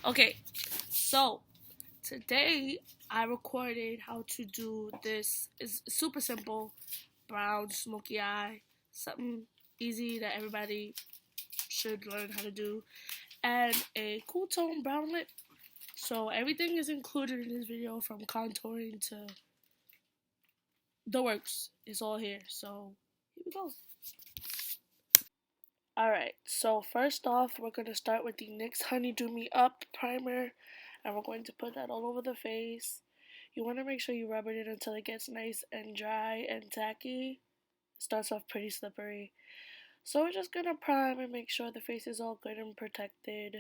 Okay, so today I recorded how to do this. It's super simple brown smoky eye, something easy that everybody should learn how to do, and a cool tone brown lip. So everything is included in this video from contouring to the works. It's all here. So here we go. Alright, so first off, we're going to start with the NYX Honey Do Me Up primer, and we're going to put that all over the face. You want to make sure you rub it in until it gets nice and dry and tacky. It starts off pretty slippery. So we're just going to prime and make sure the face is all good and protected,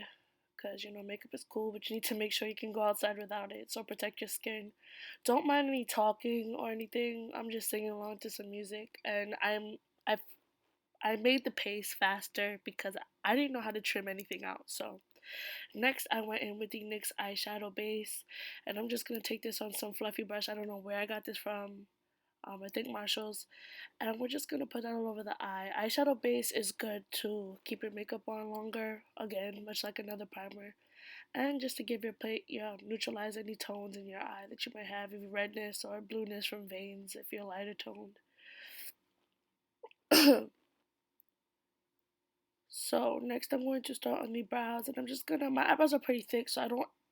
because, makeup is cool, but you need to make sure you can go outside without it, so protect your skin. Don't mind any talking or anything. I'm just singing along to some music, and I made the pace faster because I didn't know how to trim anything out. So next I went in with the NYX eyeshadow base, and I'm just going to take this on some fluffy brush. I don't know where I got this from. I think Marshall's. And we're just going to put that all over the eye. Eyeshadow base is good to keep your makeup on longer. Again, much like another primer. And just to give neutralize any tones in your eye that you might have, if redness or blueness from veins, if you're lighter toned. So next I'm going to start on the brows, and my eyebrows are pretty thick, so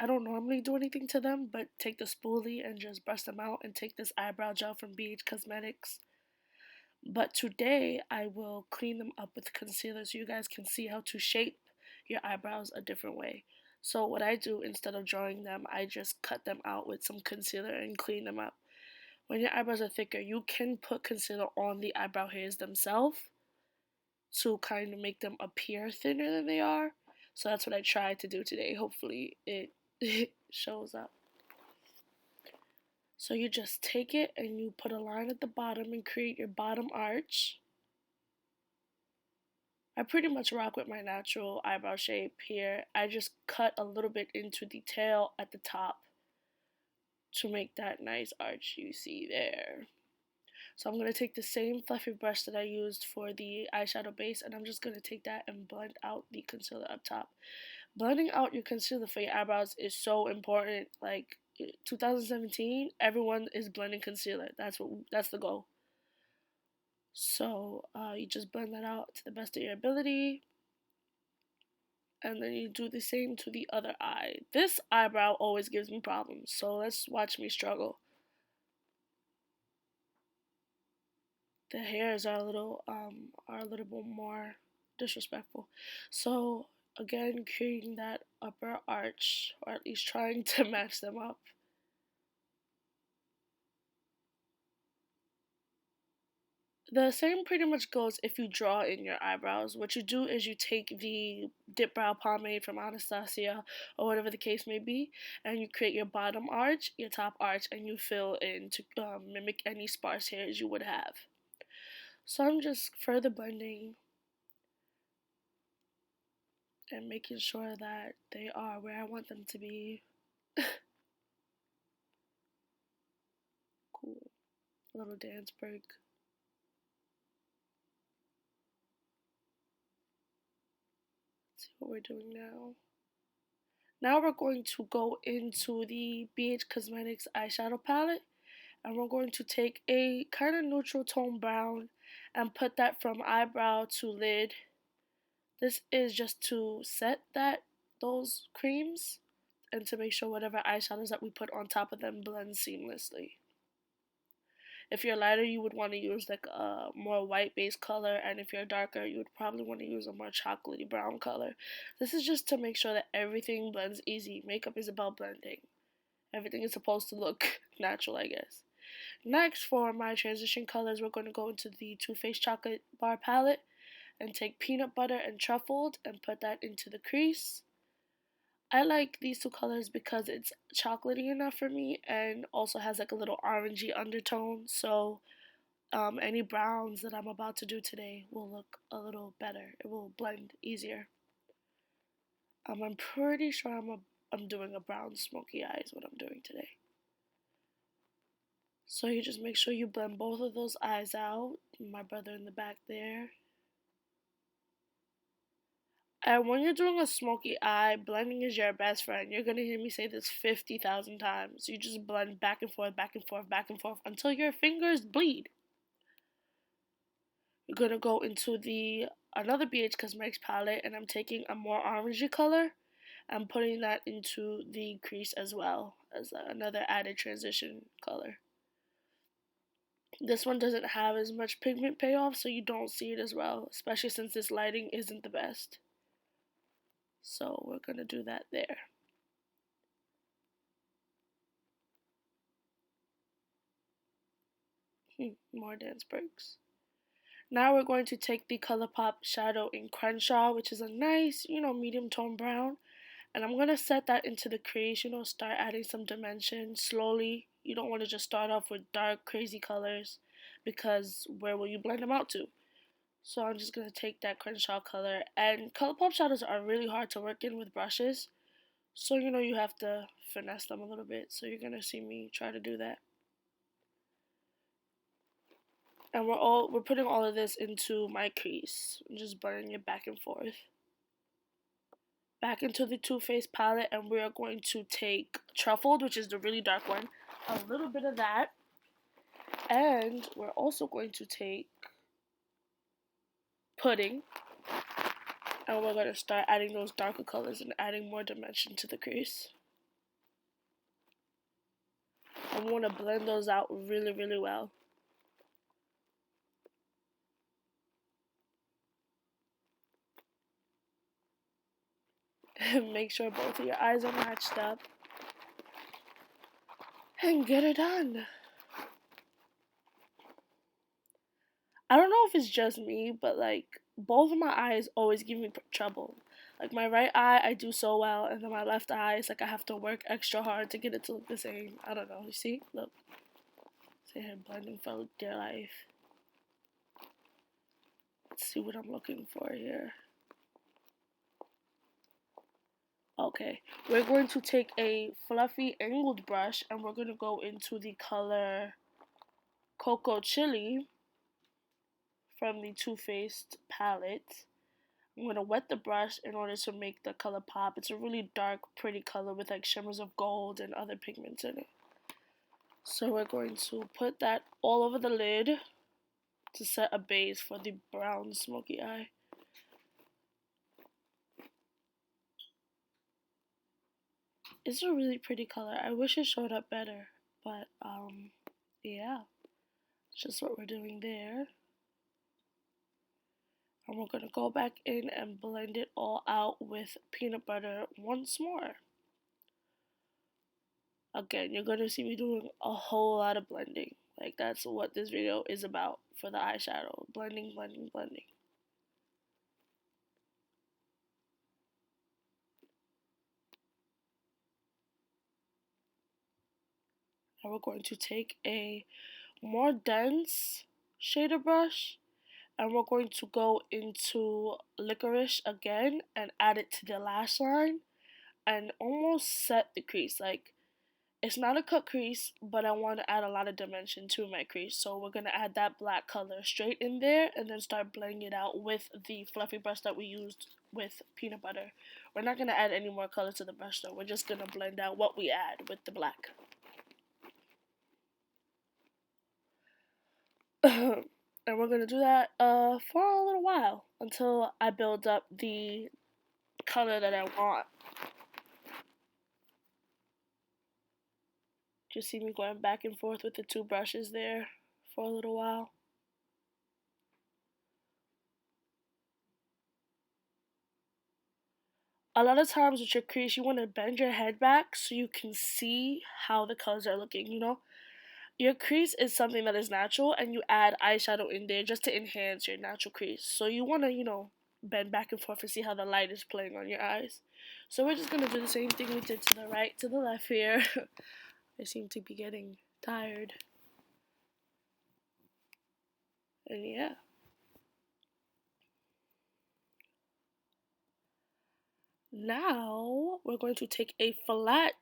I don't normally do anything to them, but take the spoolie and just brush them out and take this eyebrow gel from BH Cosmetics. But today I will clean them up with concealer so you guys can see how to shape your eyebrows a different way. So what I do, instead of drawing them, I just cut them out with some concealer and clean them up. When your eyebrows are thicker, you can put concealer on the eyebrow hairs themselves to kind of make them appear thinner than they are. So that's what I tried to do today. Hopefully it shows up. So you just take it and you put a line at the bottom and create your bottom arch. I pretty much rock with my natural eyebrow shape here. I just cut a little bit into the tail at the top to make that nice arch you see there. So I'm going to take the same fluffy brush that I used for the eyeshadow base, and I'm just going to take that and blend out the concealer up top. Blending out your concealer for your eyebrows is so important. Like 2017, everyone is blending concealer. That's the goal. So you just blend that out to the best of your ability. And then you do the same to the other eye. This eyebrow always gives me problems, so let's watch me struggle. The hairs are a little bit more disrespectful. So again, creating that upper arch, or at least trying to match them up. The same pretty much goes if you draw in your eyebrows. What you do is you take the dip brow pomade from Anastasia or whatever the case may be, and you create your bottom arch, your top arch, and you fill in to mimic any sparse hairs you would have. So I'm just further blending and making sure that they are where I want them to be. Cool. A little dance break. Let's see what we're doing now. Now we're going to go into the BH Cosmetics eyeshadow palette, and we're going to take a kind of neutral tone brown and put that from eyebrow to lid. This is just to set those creams and to make sure whatever eyeshadows that we put on top of them blend seamlessly. If you're lighter, you would want to use like a more white base color, and if you're darker, you would probably want to use a more chocolatey brown color. This is just to make sure that everything blends easy. Makeup is about blending. Everything is supposed to look natural, I guess. Next, for my transition colors, we're going to go into the Too Faced Chocolate Bar palette and take peanut butter and truffled and put that into the crease. I like these two colors because it's chocolatey enough for me and also has like a little orangey undertone, so any browns that I'm about to do today will look a little better. It will blend easier. I'm pretty sure I'm doing a brown smoky eye is what I'm doing today. So you just make sure you blend both of those eyes out. My brother in the back there. And when you're doing a smoky eye, blending is your best friend. You're gonna hear me say this 50,000 times. You just blend back and forth, back and forth, back and forth until your fingers bleed. You're gonna go into the another BH Cosmetics palette, and I'm taking a more orangey color. I'm putting that into the crease as well as another added transition color. This one doesn't have as much pigment payoff, so you don't see it as well, especially since this lighting isn't the best. So we're gonna do that there. More dance breaks. Now we're going to take the ColourPop shadow in Crenshaw, which is a nice, medium tone brown. And I'm going to set that into the crease, start adding some dimension slowly. You don't want to just start off with dark, crazy colors because where will you blend them out to? So I'm just going to take that Crenshaw color. And ColourPop shadows are really hard to work in with brushes. So, you have to finesse them a little bit. So you're going to see me try to do that. And we're putting all of this into my crease. I'm just blending it back and forth. Back into the Too Faced palette, and we are going to take Truffled, which is the really dark one, a little bit of that. And we're also going to take Pudding, and we're going to start adding those darker colors and adding more dimension to the crease. And we want to blend those out really, really well. Make sure both of your eyes are matched up. And get it done. I don't know if it's just me, but both of my eyes always give me trouble. Like my right eye, I do so well, and then my left eye, it's like I have to work extra hard to get it to look the same. I don't know. You see? Look. Say here, blending for dear life. Let's see what I'm looking for here. Okay, we're going to take a fluffy angled brush, and we're going to go into the color Cocoa Chili from the Too Faced palette. I'm going to wet the brush in order to make the color pop. It's a really dark, pretty color with shimmers of gold and other pigments in it. So we're going to put that all over the lid to set a base for the brown smoky eye. It's a really pretty color. I wish it showed up better, but yeah, it's just what we're doing there. And we're going to go back in and blend it all out with peanut butter once more. Again, you're going to see me doing a whole lot of blending. That's what this video is about for the eyeshadow. Blending, blending, blending. Now we're going to take a more dense shader brush, and we're going to go into Licorice again and add it to the lash line and almost set the crease. It's not a cut crease, but I want to add a lot of dimension to my crease. So we're going to add that black color straight in there and then start blending it out with the fluffy brush that we used with peanut butter. We're not going to add any more color to the brush though. We're just going to blend out what we add with the black. And we're going to do that for a little while until I build up the color that I want. Just see me going back and forth with the two brushes there for a little while. A lot of times with your crease, you want to bend your head back so you can see how the colors are looking, Your crease is something that is natural, and you add eyeshadow in there just to enhance your natural crease. So you want to, bend back and forth to see how the light is playing on your eyes. So we're just going to do the same thing we did to the right, to the left here. I seem to be getting tired. And yeah. Now we're going to take a flat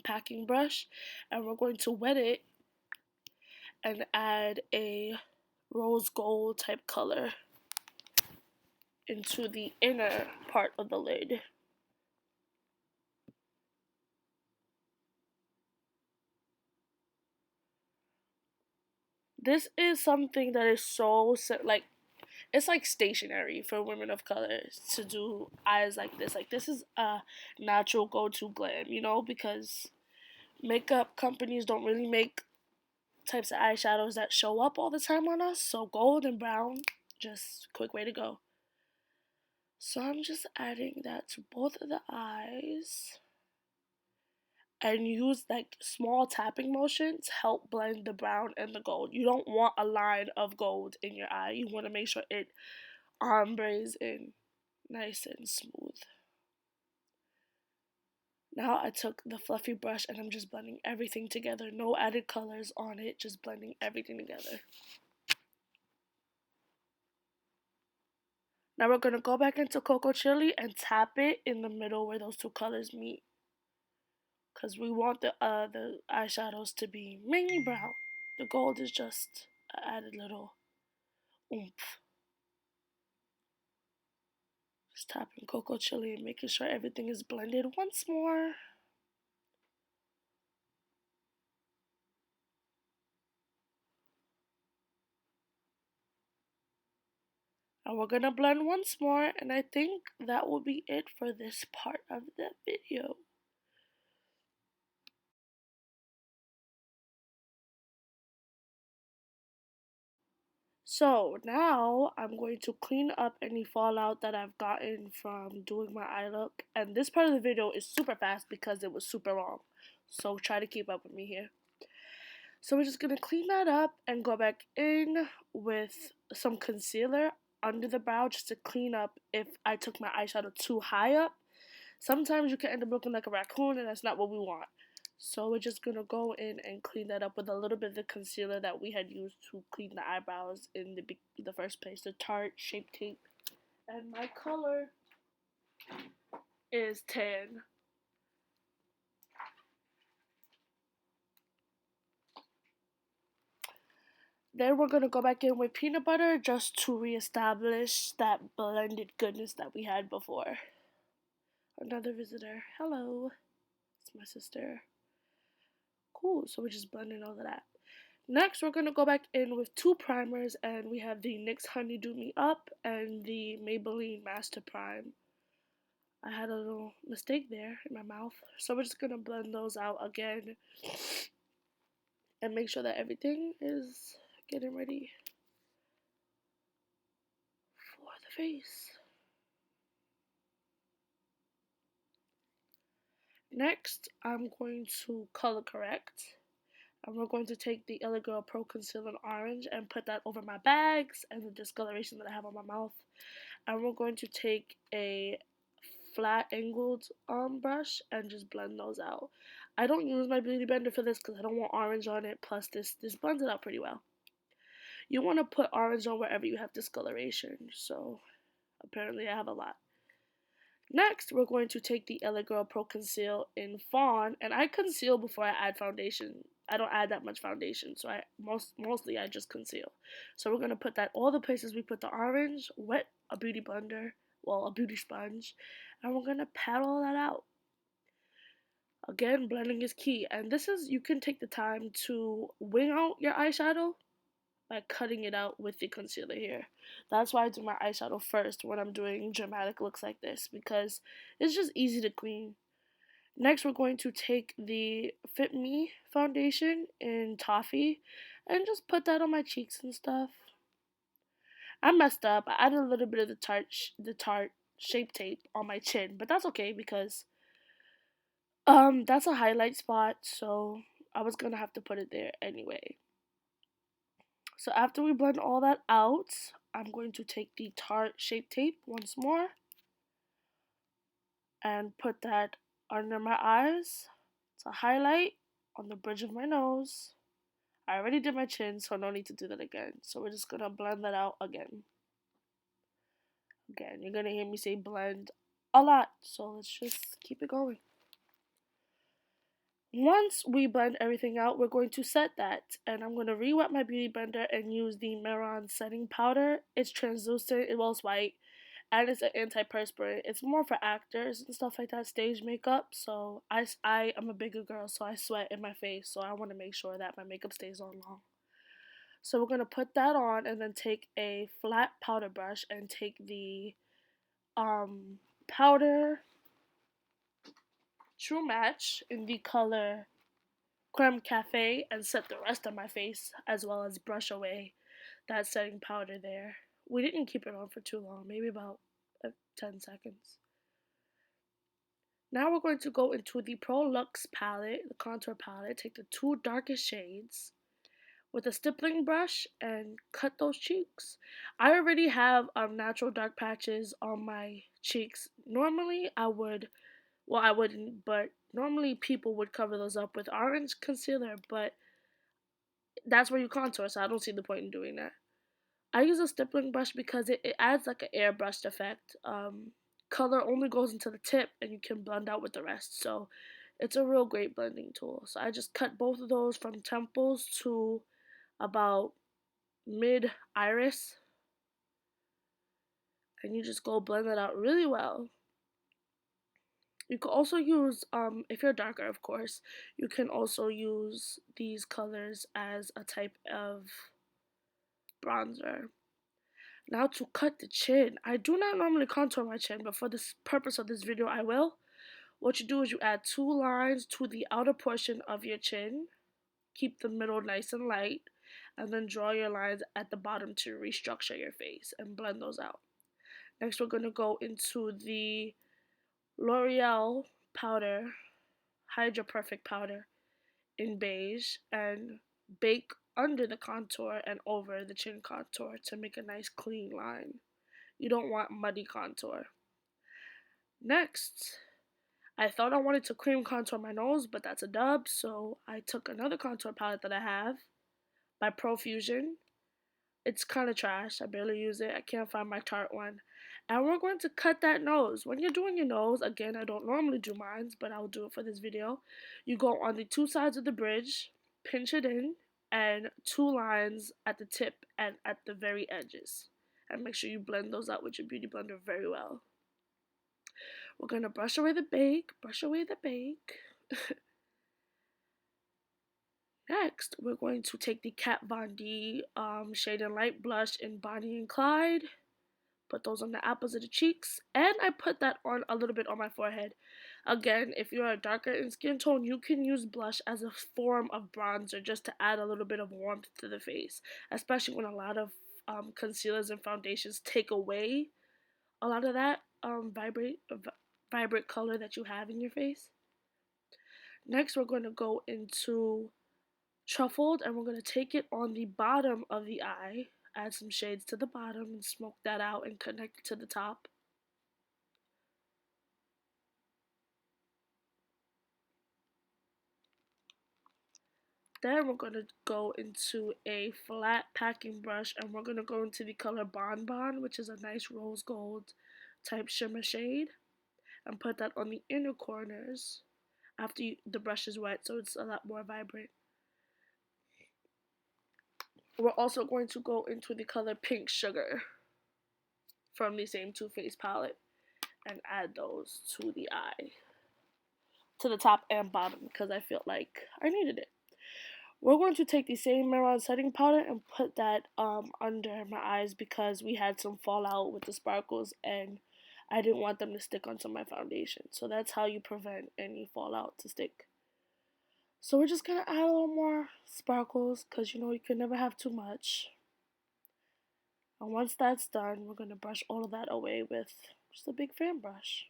packing brush, and we're going to wet it and add a rose gold type color. into the inner part of the lid. This is something that is so like it's like stationary for women of color to do eyes like this. Like this is a natural go-to glam, you know, because makeup companies don't really make types of eyeshadows that show up all the time on us. So gold and brown, just quick way to go. So I'm just adding that to both of the eyes and use like small tapping motions to help blend the brown and the gold. You don't want a line of gold in your eye. You want to make sure it ombres in nice and smooth. Now I took the fluffy brush and I'm just blending everything together. No added colors on it, just blending everything together. Now we're going to go back into Cocoa Chili and tap it in the middle where those two colors meet. Because we want the eyeshadows to be mainly brown. The gold is just an added little oomph. Just tapping Cocoa Chili and making sure everything is blended once more. And we're gonna blend once more, and I think that will be it for this part of the video. So now I'm going to clean up any fallout that I've gotten from doing my eye look. And this part of the video is super fast because it was super long. So try to keep up with me here. So we're just going to clean that up and go back in with some concealer under the brow just to clean up if I took my eyeshadow too high up. Sometimes you can end up looking like a raccoon and that's not what we want. So we're just going to go in and clean that up with a little bit of the concealer that we had used to clean the eyebrows in the first place, the Tarte Shape Tape. And my color is tan. Then we're going to go back in with peanut butter just to reestablish that blended goodness that we had before. Another visitor. Hello. It's my sister. Cool. So we're just blending all of that. Next, we're going to go back in with two primers, and we have the NYX Honeydew Me Up and the Maybelline Master Prime. I had a little mistake there in my mouth, so we're just going to blend those out again and make sure that everything is getting ready for the face. Next, I'm going to color correct. And we're going to take the LA Girl Pro Concealer in Orange and put that over my bags and the discoloration that I have on my mouth. And we're going to take a flat angled brush and just blend those out. I don't use my beauty blender for this because I don't want orange on it. Plus, this blends it out pretty well. You want to put orange on wherever you have discoloration. So, apparently I have a lot. Next, we're going to take the LA Girl Pro Conceal in Fawn, and I conceal before I add foundation. I don't add that much foundation, so I mostly I just conceal. So we're gonna put that all the places we put the orange, wet a beauty blender, well a beauty sponge, and we're gonna pat all that out. Again, blending is key, and this is you can take the time to wing out your eyeshadow by cutting it out with the concealer here. That's why I do my eyeshadow first when I'm doing dramatic looks like this because it's just easy to clean. Next, we're going to take the Fit Me foundation in Toffee and just put that on my cheeks and stuff. I messed up. I added a little bit of the Tarte Shape Tape on my chin, but that's okay because that's a highlight spot, so I was gonna have to put it there anyway. So after we blend all that out, I'm going to take the Tarte Shape Tape once more and put that under my eyes to highlight on the bridge of my nose. I already did my chin, so no need to do that again. So we're just gonna blend that out again. Again, you're gonna hear me say blend a lot, so let's just keep it going. Once we blend everything out, we're going to set that, and I'm going to re-wet my beauty blender and use the Meron setting powder. It's translucent, it was white, and it's an antiperspirant. It's more for actors and stuff like that, stage makeup. So I am a bigger girl, so I sweat in my face. So I want to make sure that my makeup stays on long. So we're gonna put that on, and then take a flat powder brush and take the powder True Match in the color Creme Cafe and set the rest of my face as well as brush away that setting powder there. We didn't keep it on for too long, maybe about 10 seconds. Now we're going to go into the Pro Lux palette, the contour palette, take the two darkest shades with a stippling brush and cut those cheeks. I already have natural dark patches on my cheeks. Normally I would, well, I wouldn't, but normally people would cover those up with orange concealer, but that's where you contour, so I don't see the point in doing that. I use a stippling brush because it adds like an airbrushed effect. Color only goes into the tip and you can blend out with the rest. So it's a real great blending tool. So I just cut both of those from temples to about mid iris. And you just go blend it out really well. You can also use, if you're darker, of course, you can also use these colors as a type of bronzer. Now to cut the chin. I do not normally contour my chin, but for this purpose of this video, I will. What you do is you add two lines to the outer portion of your chin. Keep the middle nice and light. And then draw your lines at the bottom to restructure your face and blend those out. Next, we're going to go into the L'Oreal powder, Hydra Perfect powder in beige, and bake under the contour and over the chin contour to make a nice clean line. You don't want muddy contour. Next, I thought I wanted to cream contour my nose, but that's a dub, so I took another contour palette that I have by Profusion. It's kind of trash. I barely use it. I can't find my Tarte one. And we're going to cut that nose. When you're doing your nose, again, I don't normally do mine, but I'll do it for this video. You go on the two sides of the bridge, pinch it in, and two lines at the tip and at the very edges. And make sure you blend those out with your beauty blender very well. We're going to brush away the bake, brush away the bake. Next, we're going to take the Kat Von D Shade and Light blush in Bonnie and Clyde. Put those on the apples of the cheeks. And I put that on a little bit on my forehead. Again, if you're a darker in skin tone, you can use blush as a form of bronzer just to add a little bit of warmth to the face. Especially when a lot of concealers and foundations take away a lot of that vibrant color that you have in your face. Next, we're going to go into Truffled, and we're going to take it on the bottom of the eye, add some shades to the bottom and smoke that out and connect it to the top. Then we're going to go into a flat packing brush, and we're going to go into the color Bonbon, which is a nice rose gold type shimmer shade, and put that on the inner corners after the brush is wet, so it's a lot more vibrant. We're also going to go into the color Pink Sugar from the same Too Faced palette and add those to the eye, to the top and bottom, because I feel like I needed it. We're going to take the same Maron setting powder and put that under my eyes because we had some fallout with the sparkles and I didn't want them to stick onto my foundation. So that's how you prevent any fallout to stick. So we're just going to add a little more sparkles because, you can never have too much. And once that's done, we're going to brush all of that away with just a big fan brush.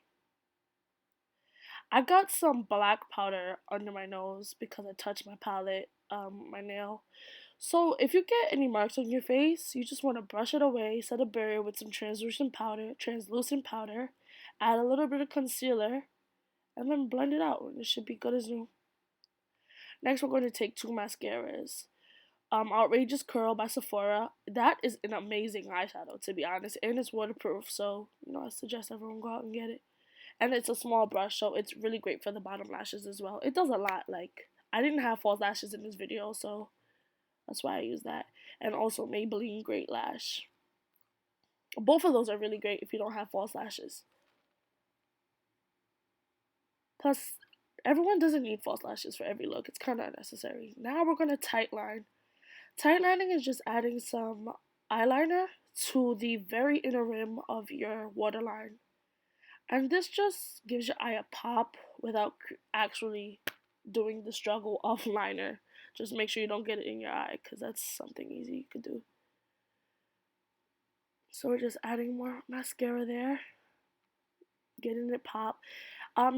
I got some black powder under my nose because I touched my palette, my nail. So if you get any marks on your face, you just want to brush it away, set a barrier with some translucent powder, add a little bit of concealer, and then blend it out. It should be good as new. Next, we're going to take two mascaras. Outrageous Curl by Sephora. That is an amazing eyeshadow, to be honest, and it's waterproof, so I suggest everyone go out and get it. And it's a small brush, so it's really great for the bottom lashes as well. It does a lot. Like, I didn't have false lashes in this video, so that's why I use that. And also Maybelline Great Lash. Both of those are really great if you don't have false lashes. Plus, everyone doesn't need false lashes for every look. It's kind of unnecessary. Now we're going to tight line. Tight lining is just adding some eyeliner to the very inner rim of your waterline. And this just gives your eye a pop without actually doing the struggle of liner. Just make sure you don't get it in your eye because that's something easy you could do. So we're just adding more mascara there, getting it pop.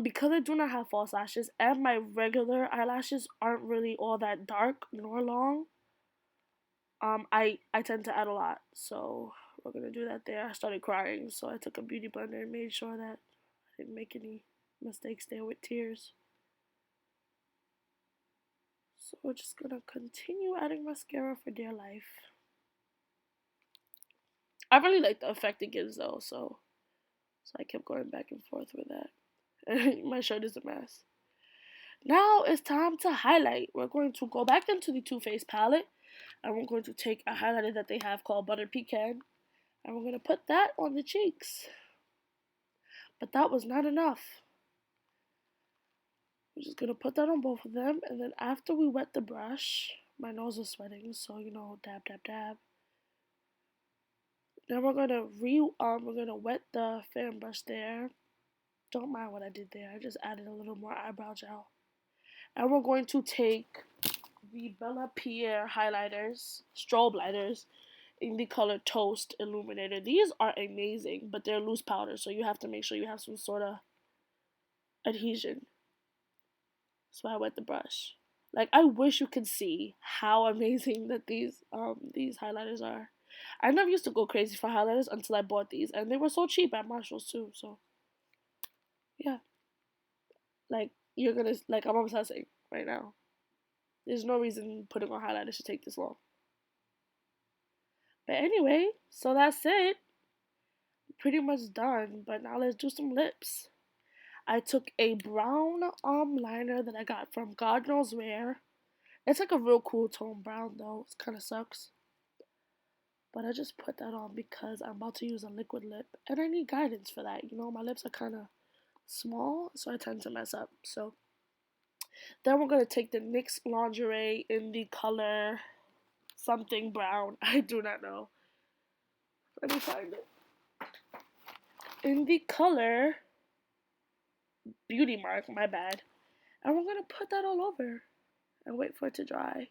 Because I do not have false lashes and my regular eyelashes aren't really all that dark nor long, I tend to add a lot. So we're gonna do that there. I started crying, so I took a beauty blender and made sure that I didn't make any mistakes there with tears. So we're just gonna continue adding mascara for dear life. I really like the effect it gives though, so I kept going back and forth with that. My shirt is a mess. Now it's time to highlight. We're going to go back into the Too Faced palette and we're going to take a highlighter that they have called Butter Pecan and we're going to put that on the cheeks. But that was not enough. We're just going to put that on both of them and then after we wet the brush, my nose was sweating, so dab dab dab. Then we're gonna wet the fan brush there. Don't mind what I did there. I just added a little more eyebrow gel. And we're going to take the Bella Pierre highlighters, strobe lighters, in the color Toast Illuminator. These are amazing, but they're loose powder, so you have to make sure you have some sort of adhesion. So I wet the brush. Like, I wish you could see how amazing that these highlighters are. I never used to go crazy for highlighters until I bought these, and they were so cheap at Marshalls too. So yeah, like I'm obsessing right now. There's no reason putting on highlighters should take this long. But anyway, so that's it. Pretty much done. But now let's do some lips. I took a brown liner that I got from God knows where. It's like a real cool tone brown though. It kind of sucks. But I just put that on because I'm about to use a liquid lip and I need guidance for that. My lips are kind of small, so I tend to mess up. So then we're going to take the NYX lingerie in the color something brown. I do not know. Let me find it. In the color Beauty Mark, my bad. And we're going to put that all over and wait for it to dry.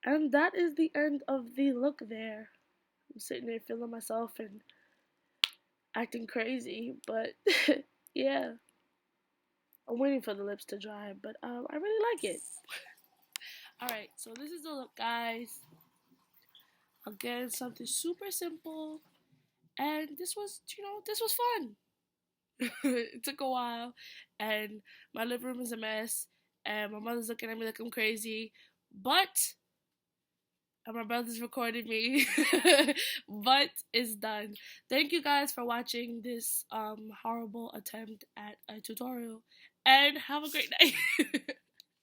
And that is the end of the look there. I'm sitting there feeling myself and acting crazy, but yeah. I'm waiting for the lips to dry, but I really like it. Alright, so this is the look, guys. Again, something super simple. And this was fun. It took a while, and my living room is a mess, and my mother's looking at me like I'm crazy, and my brother's recording me, but it's done. Thank you guys for watching this horrible attempt at a tutorial, and have a great night.